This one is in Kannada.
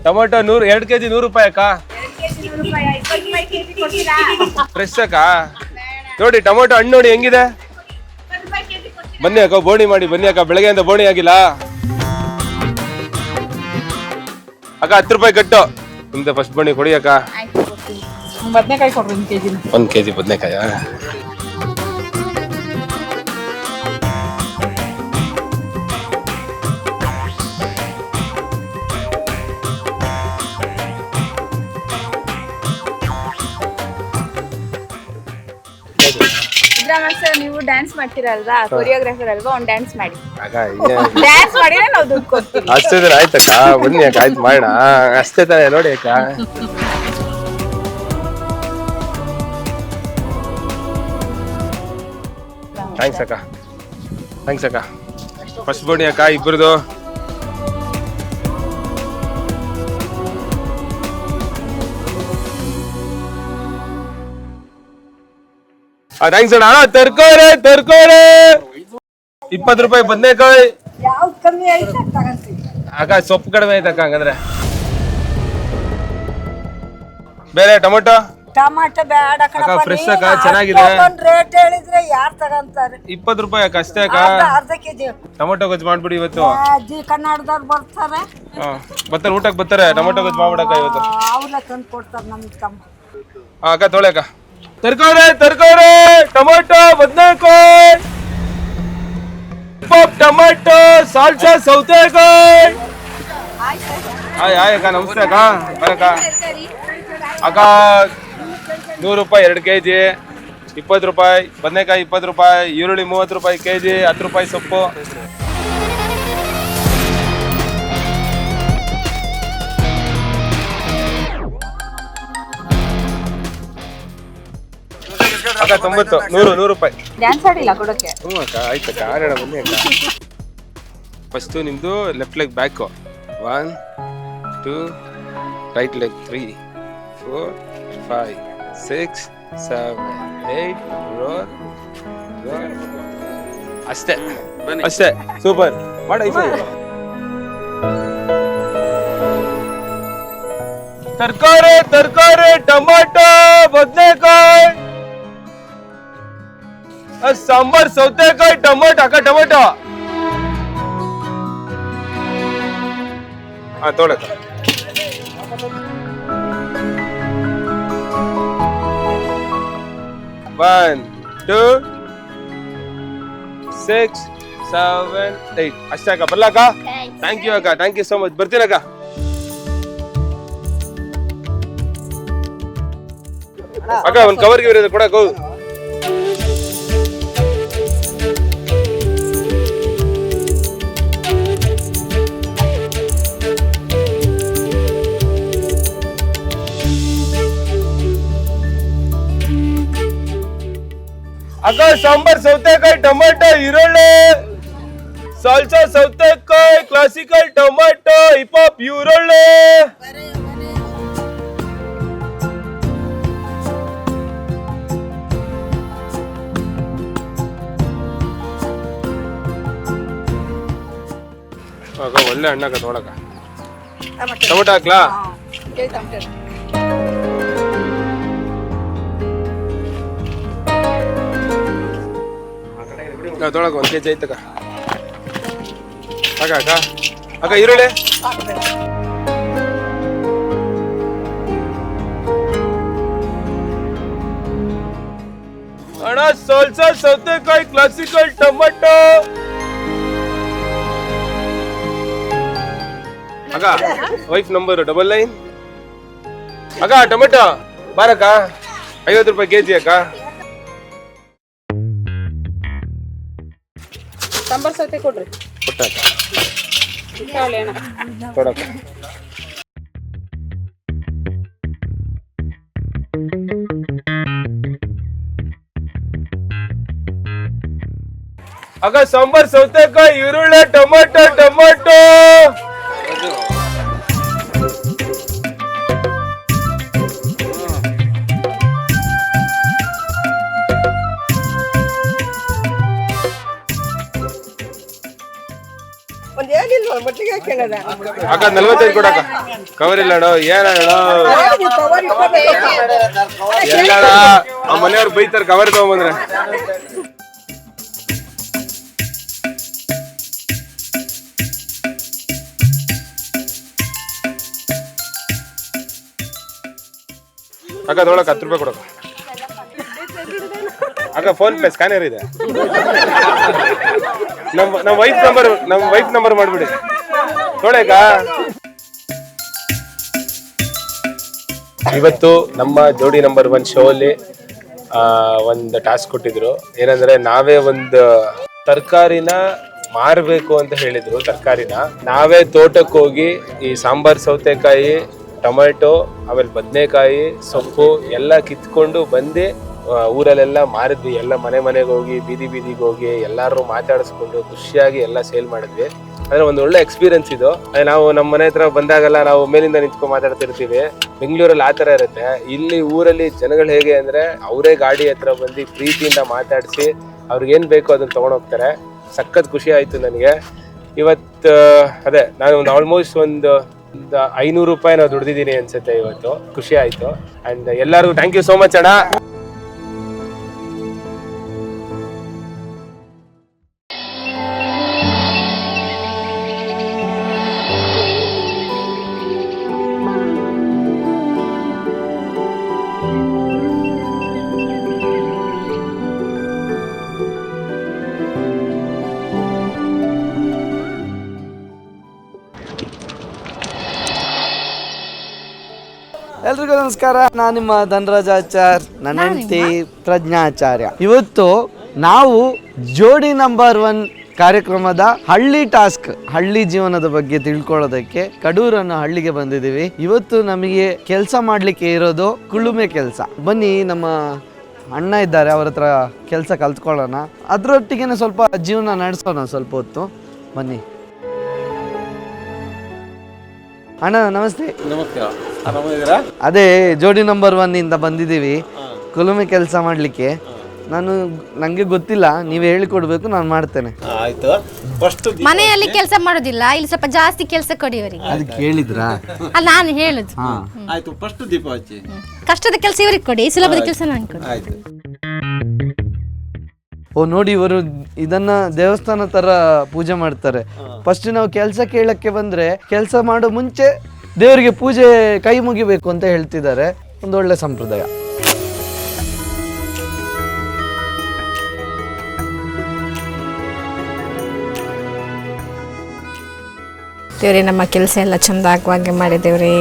ಟೊಮೊಟೊ 2 kg 100 ರೂಪಾಯಿ ಅಕ್ಕ. ಫ್ರೆಶ್ ಅಕ್ಕ. ನೋಡಿ ಟೊಮೊಟೊ ಹಣ್ಣು ನೋಡಿ ಹೆಂಗಿದೆ. ಬನ್ನಿ ಅಕ್ಕ ಬೋಣಿ ಮಾಡಿ ಬನ್ನಿ ಅಕ್ಕ, ಬೆಳಗ್ಗೆಯಿಂದ ಬೋಣಿ ಆಗಿಲ್ಲ ಅಕ್ಕ. 10 ರೂಪಾಯಿ ಕಟ್ಟು ನಿಮ್ದು ಫಸ್ಟ್ ಬೋಣಿ ಕೊಡಿ ಅಕ್ಕ. ಬದನೆಕಾಯಿ ಕೊಡ್ರಿ 1 kg. ಬದನೆಕಾಯ. ನೀವು ಡ್ಯಾನ್ಸ್ ಮಾಡ್ತೀರಲ್ವಾ, ಕೊರಿಯೋಗ್ರಾಫರ್ ಅಲ್ವಾ, ಒಂದು ಡ್ಯಾನ್ಸ್ ಮಾಡಿ. ಡ್ಯಾನ್ಸ್ ಮಾಡಿದ್ರೆ ನಾವು ದುಡ್ಡು ಕೊಡ್ತೀವಿ. ಅಷ್ಟೇ ಆಯ್ತಕ್ಕ, ಬನ್ನಿ ಅಕ್ಕ, ಆಯ್ತು ಮಾಡೋಣ. ಅಷ್ಟೇ ತಾನೇ ನೋಡಿ ಅಕ್ಕ. ಥ್ಯಾಂಕ್ಸ್ ಅಕ್ಕ. ಫಸ್ಟ್ ಬೋಣಿ ಅಕ್ಕ ಇಬ್ಬರದು. ಥ್ಯಾಂಕ್ಸ್ ಅಣ್ಣ. ತರ್ಕೋರೆ 20 ರೂಪಾಯಿ ಬದನೆಕಾಯಿ ಅಕ್ಕ. ಸೊಪ್ಪು ಕಡಿಮೆ ಆಯ್ತಕ್ಕ ಹಂಗಂದ್ರೆ. ಬೇರೆ ಟೊಮೊಟೊ ಬೇಡ ಅಕ್ಕ, ಫ್ರೆಶ್ ಅಕ್ಕ, ಚೆನ್ನಾಗಿದೆ. ರೇಟ್ ಹೇಳಿದ್ರೆ ಯಾರು ತಗೊಂತಾರೆ? 20 ರೂಪಾಯಿ ಅಕ್ಕ ಅಷ್ಟೇ ಅಕ್ಕ. ಅರ್ಧ ಕೆಜಿ ಟೊಮೊಟೊ ಗೊಜ್ಜು ಮಾಡ್ಬಿಡಿ ಇವತ್ತು. ಜಿ ಕನ್ನಡದವ್ರು ಬರ್ತಾರೆ, ಬರ್ತಾರೆ ಊಟಕ್ಕೆ ಬರ್ತಾರೆ. ಟೊಮೊಟೊ ಗೊಜ್ಜು ಮಾಡ್ಬಿಡಕ್ಕ ಇವತ್ತು. ಅವ್ರನ್ನ ತಂದು ಕೊಡ್ತಾರೆ ನಮ್ಗೆ ತಮ್ಮ. ಅಕ್ಕ ತೊಳೆ ಅಕ್ಕ. ತರ್ಕಾರಿ ಟೊಮೊಟೊ ಬದನೆಕಾಯಿ ಟೊಮೊಟೊ ಸಾಲ್ಸಾ ಸೌತೆಕಾಯಿ. ಅಕ್ಕ ನಮಸ್ತೆ ಅಕ್ಕ. ಬರಕ್ಕ ಅಕ್ಕ. 100 ರೂಪಾಯಿ 2 kg, 20 ರೂಪಾಯಿ ಬದನೆಕಾಯಿ, 20 ರೂಪಾಯಿ ಈರುಳ್ಳಿ, 30 ರೂಪಾಯಿ kg, 10 ರೂಪಾಯಿ ಸೊಪ್ಪು. ಅಕ್ಕ 90, 100 ರೂಪಾಯಿ. ಡ್ಯಾನ್ಸ್ ಆಡಿಲ್ಲ ಕೊಡಕ್ಕೆ. ಹ್ಞೂ ಅಕ್ಕ, ಆಯ್ತಕ್ಕ, ಆಡೋಣ ಬನ್ನಿ ಅಕ್ಕ. ಫಸ್ಟು ನಿಮ್ಮದು left leg back 1 2, right leg 3 4 5 6 7 8 roll. ಅಷ್ಟೇ ಸೂಪರ್ ಮಾಡ. ತರಕಾರಿ ಟೊಮೊಟೊ ಬದನೆಕಾಯಿ, ಸಾಂಬಾರ್ ಸೌತೆಕಾಯಿ ಟೊಮೊಟೊ ಅಕ್ಕ. ಟೊಮೊಟೊ ತೊಳಕ. 1 2 6 7 8 ಅಷ್ಟೇ ಅಕ್ಕ. ಬರ್ಲಕ್ಕ. ಥ್ಯಾಂಕ್ ಯು ಅಕ್ಕ, ಥ್ಯಾಂಕ್ ಯು ಸೋ ಮಚ್. ಬರ್ತೀನಕ್ಕ. ಅಕ್ಕ ಒಂದು ಕವರ್ಗೆ ಇರೋದು ಕೊಡಕ್ಕೆ. ಅಕ್ಕ ಸಾಂಬಾರ್ ಸೌತೆಕಾಯಿ ಟೊಮೊಟೊ ಈರುಳ್ಳಿ, ಸಾಲ್ಸಾ ಸೌತೆಕಾಯಿ, ಕ್ಲಾಸಿಕಲ್ ಟೊಮೊಟೊ, ಹಿಪಾಪ್ ಈರುಳ್ಳಿ. ಒಳ್ಳೆ ಹಣ್ಣಾಕ ತೊಗೊಳಕ. ಟೊಮೊಟೊ ಹಾಕ್ಲಾ? ತೊಗೊಳಕ 1 kg ಐತಕ್ಕ. ಅಕ್ಕ ಈರುಳ್ಳಿ ಅಣ್ಣ. ಸಾಲ್ಸಾ ಸೌತೆಕಾಯಿ, ಕ್ಲಾಸಿಕಲ್ ಟೊಮೊಟೊ ಅಕ್ಕ. ವೈಫ್ ನಂಬರ್ 99 ಅಕ್ಕ. ಟೊಮೆಟೊ ಬಾರಕ್ಕ, 50 ರೂಪಾಯಿ kg ಅಕ್ಕ. ಸಾಂಬಾರ್ ಸೌತೆ ಕೊಡ್ರಿ. ಕೊಟ್ಟಾಕ ಅಕ್ಕ. ಸಾಂಬಾರ್ ಸೌತೆಕಾಯಿ ಈರುಳ್ಳಿ ಟೊಮೊಟೊ ಒಂದೇನಿಲ್ಲ ಮಟ್ಟಿಗೆ ಹಾಕ್ಯಣದ. ಅಕ್ಕ 45 ಕೊಡಕ್ಕ ಕವರ್ ಇಲ್ಲ ಅಣ್ಣ ಏನ ಎಲ್ಲ ಆ ಮನೆಯವ್ರು ಬೈತಾರೆ ಕವರ್ ತಗೊಂಬಂದ್ರೆ. ಅಕ್ಕ ತೊಗೊಳಕ್ 10 ರೂಪಾಯಿ ಕೊಡಕ್ಕ. ಅಕ್ಕ ಫೋನ್ ಪೇ ಸ್ಕ್ಯಾನರ್ ಇದೆ. ನಮ್ಮ ವೈಫ್ ನಂಬರ್ ಮಾಡ್ಬಿಡಿ ತೊಗೊಳಕ್ಕ. ಇವತ್ತು ನಮ್ಮ ಜೋಡಿ ನಂಬರ್ 1 ಶೋ ಅಲ್ಲಿ ಒಂದು ಟಾಸ್ಕ್ ಕೊಟ್ಟಿದ್ರು. ಏನಂದ್ರೆ ನಾವೇ ಒಂದು ತರಕಾರಿನ ಮಾರಬೇಕು ಅಂತ ಹೇಳಿದ್ರು. ತರಕಾರಿನ ನಾವೇ ತೋಟಕ್ಕೆ ಹೋಗಿ ಈ ಸಾಂಬಾರ್ ಸೌತೆಕಾಯಿ, ಟೊಮೆಟೊ, ಆಮೇಲೆ ಬದನೆಕಾಯಿ, ಸೊಪ್ಪು ಎಲ್ಲ ಕಿತ್ಕೊಂಡು ಬಂದು ಊರಲ್ಲೆಲ್ಲ ಮಾರಿದ್ವಿ. ಎಲ್ಲ ಮನೆಗೆ ಹೋಗಿ ಬೀದಿಗೆ ಹೋಗಿ ಎಲ್ಲಾರು ಮಾತಾಡಿಸ್ಕೊಂಡು ಖುಷಿಯಾಗಿ ಎಲ್ಲ ಸೇಲ್ ಮಾಡಿದ್ವಿ. ಅಂದ್ರೆ ಒಂದು ಒಳ್ಳೆ ಎಕ್ಸ್ಪೀರಿಯನ್ಸ್ ಇದು. ನಾವು ನಮ್ಮ ಮನೆ ಹತ್ರ ಬಂದಾಗೆಲ್ಲ ನಾವು ಮೇಲಿಂದ ನಿಂತ್ಕೊಂಡು ಮಾತಾಡ್ತಿರ್ತೀವಿ. ಬೆಂಗಳೂರಲ್ಲಿ ಆ ಥರ ಇರುತ್ತೆ. ಇಲ್ಲಿ ಊರಲ್ಲಿ ಜನಗಳು ಹೇಗೆ ಅಂದ್ರೆ ಅವರೇ ಗಾಡಿ ಹತ್ರ ಬಂದು ಪ್ರೀತಿಯಿಂದ ಮಾತಾಡಿಸಿ ಅವ್ರಿಗೇನು ಬೇಕೋ ಅದನ್ನ ತಗೊಂಡೋಗ್ತಾರೆ. ಸಖತ್ ಖುಷಿ ಆಯ್ತು ನನಗೆ ಇವತ್ತು. ಅದೇ ನಾನು ಒಂದು ಆಲ್ಮೋಸ್ಟ್ ಒಂದು 500 ರೂಪಾಯಿ ನಾವು ದುಡ್ದಿದ್ದೀನಿ ಅನ್ಸುತ್ತೆ ಇವತ್ತು. ಖುಷಿ ಆಯ್ತು. ಅಂಡ್ ಎಲ್ಲರಿಗೂ ಥ್ಯಾಂಕ್ ಯು ಸೋ ಮಚ್ ಅಣ್ಣ. ಎಲ್ರಿಗೂ ನಮಸ್ಕಾರ. ನಾನು ನಿಮ್ಮ ಧನರಾಜಾಚಾರ್, ನನ್ನ ಹೆಂಡತಿ ಪ್ರಜ್ಞಾಚಾರ್ಯ. ಇವತ್ತು ನಾವು ಜೋಡಿ ನಂಬರ್ 1 ಕಾರ್ಯಕ್ರಮದ ಹಳ್ಳಿ ಟಾಸ್ಕ್, ಹಳ್ಳಿ ಜೀವನದ ಬಗ್ಗೆ ತಿಳ್ಕೊಳ್ಳೋದಕ್ಕೆ ಕಡೂರು ಅನ್ನೋ ಹಳ್ಳಿಗೆ ಬಂದಿದ್ದೀವಿ. ಇವತ್ತು ನಮಗೆ ಕೆಲಸ ಮಾಡಲಿಕ್ಕೆ ಇರೋದು ಕುಳುಮೆ ಕೆಲಸ. ಬನ್ನಿ, ನಮ್ಮ ಅಣ್ಣ ಇದ್ದಾರೆ, ಅವ್ರ ಹತ್ರ ಕೆಲಸ ಕಲ್ತ್ಕೊಳ್ಳೋಣ. ಅದರೊಟ್ಟಿಗೆ ಸ್ವಲ್ಪ ಜೀವನ ನಡೆಸೋಣ ಸ್ವಲ್ಪ ಹೊತ್ತು. ಬನ್ನಿ ಅಣ್ಣ. ನಮಸ್ತೆ. ನಮಸ್ಕಾರ. ಆರಾಮಿದ್ದೀರಾ? ಅದೇ ಜೋಡಿ ನಂಬರ್ 1 ಇಂದ ಬಂದಿದ್ದೀವಿ ಕುಲುಮೆ ಕೆಲಸ ಮಾಡಲಿಕ್ಕೆ. ನಂಗೆ ಗೊತ್ತಿಲ್ಲ, ನೀವೇ ಹೇಳಿಕೊಡ್ಬೇಕು, ನಾನು ಮಾಡ್ತೇನೆ. ಆಯ್ತು. ಫಸ್ಟ್ ಮನೆಯಲ್ಲಿ ಕೆಲಸ ಮಾಡೋದಿಲ್ಲ, ಇಲ್ಲಿ ಸ್ವಲ್ಪ ಜಾಸ್ತಿ ಕೆಲಸ ಕೊಡಿ ಅವರಿಗೆ. ಅದು ಕೇಳಿದ್ರಾ? ಅಲ್ಲ, ನಾನು ಹೇಳುದು. ಆಯ್ತು. ಫಸ್ಟ್ ದೀಪ ಹಚ್ಚಿ. ಕಷ್ಟದ ಕೆಲಸ ಇವರಿಗೆ ಕೊಡಿ, ಸುಲಭದ ಕೆಲಸ ನಾನು ಕೊಡಿ. ಆಯ್ತು. ಓ ನೋಡಿ, ಇವರು ಇದನ್ನ ದೇವಸ್ಥಾನ ತರ ಪೂಜೆ ಮಾಡ್ತಾರೆ. ಫಸ್ಟ್ ನಾವು ಕೆಲಸ ಕೇಳಕ್ಕೆ ಬಂದ್ರೆ ಕೆಲಸ ಮಾಡೋ ಮುಂಚೆ ದೇವರಿಗೆ ಪೂಜೆ ಕೈ ಮುಗಿಬೇಕು ಅಂತ ಹೇಳ್ತಿದ್ದಾರೆ. ಒಂದು ಒಳ್ಳೆ ಸಂಪ್ರದಾಯ. ದೇವ್ರೆ, ನಮ್ಮ ಕೆಲಸ ಎಲ್ಲ ಚಂದ ಆಗುವಾಗೆ ಮಾಡಿದೇವ್ರಿ.